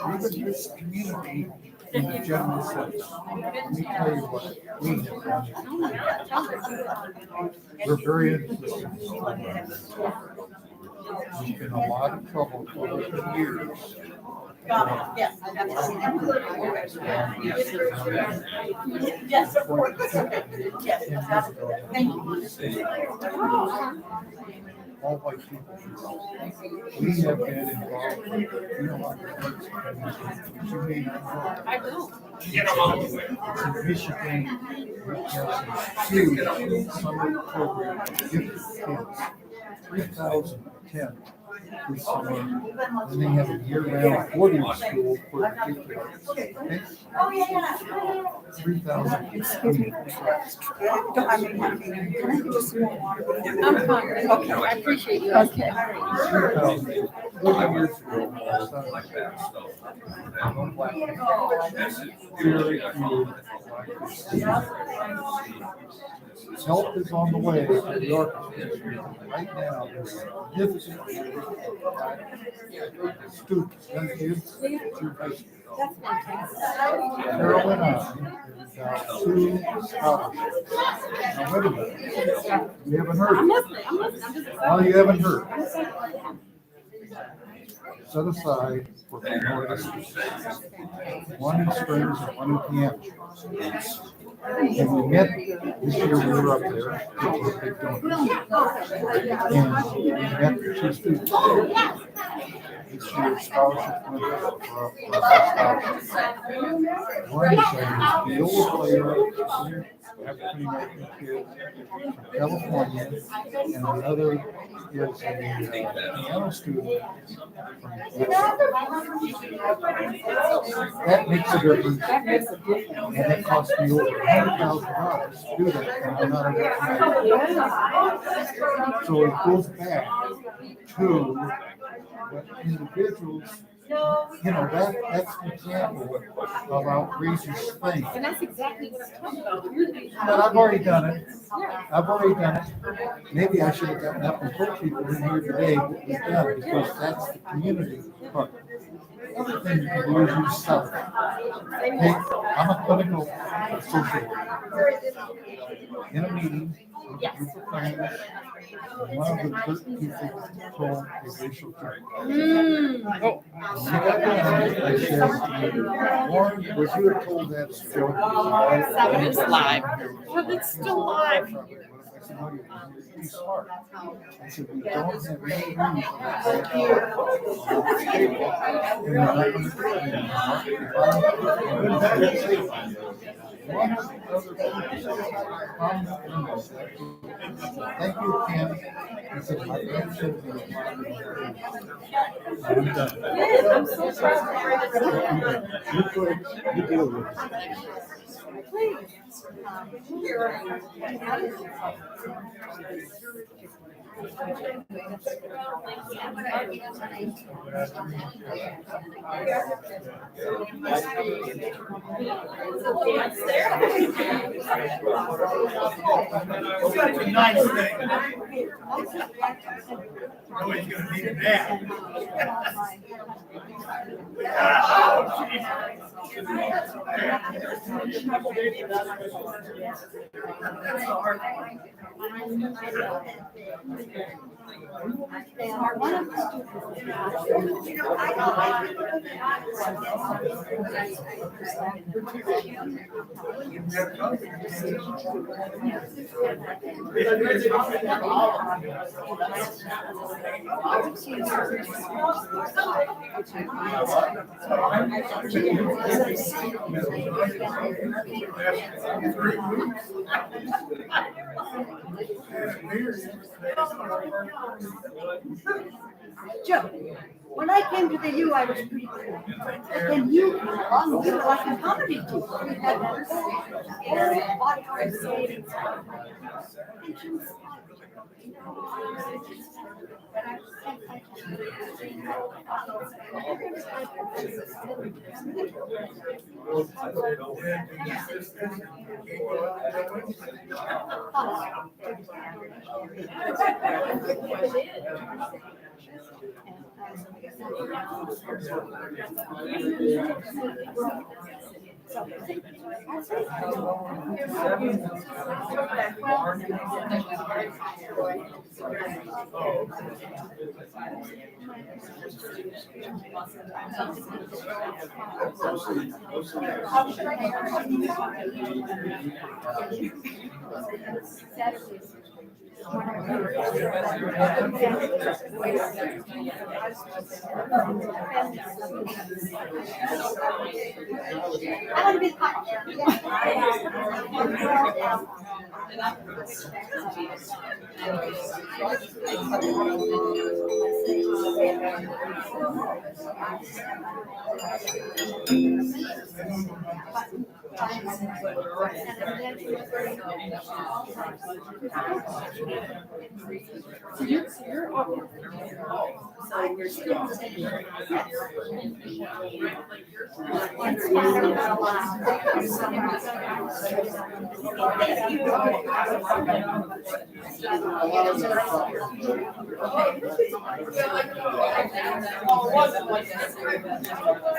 Even this community, in a general sense, let me tell you what we have done. We're very interested. We've been in a lot of trouble for years. Yes. Yes, of course. Yes. Thank you. All white people. We have been involved. You know what? You may not know. I do. In Michigan, we have some huge summer program for gifted kids. 3,000 attend this summer, and they have a year-round boarding school for gifted kids. Okay? 3,000. Excuse me. Can I just I'm hungry. Okay, I appreciate you. Okay. 3,000. 40 years ago, my son was there. No black people. Very few black people. help is on the way to the orchestra. Right now, there's significant students, young kids, through high school. That's fantastic. Carolyn, has got 2 scholarships. Now, wait a minute. You haven't heard. I'm listening, I'm just Well, you haven't heard. I'm excited. Set aside for minority students. One in strings and one in piano. And we met, this year we were up there, which was a big donor. And we met 2 students. This year's scholarship winners for scholarships. One is a viola player, African American kid from California, and another is a piano student from Mexico. That makes a difference. That makes a difference. And it cost me over $100,000 to do that, and I'm not a veteran. So it goes back to what individuals, that's an example of outrageous things. And that's exactly what I'm talking about. But I've already done it. Maybe I should have gotten up and told people in here today what was done, because that's the community part. Everything you can do is use stuff. Hey, I'm a clinical social worker. In a meeting, with a group of families, and one of the 13 people told a racial joke. When I got done, I said, Warren, would you have told that joke? It's live. Well, it's still live. I said, no, you're be smart. I said, we don't have any reason to and we're not going to do it anymore. One of the other thank you, Ken. He said, my grandchildren are I'm done. I'm so proud. You good. You deal with it. It's got to be nice thing. Nobody's gonna need that. Joe, when I came to the U, I was pretty cool. And you came along, you were like a comedy team. We had I want to be so we're still. It wasn't like that.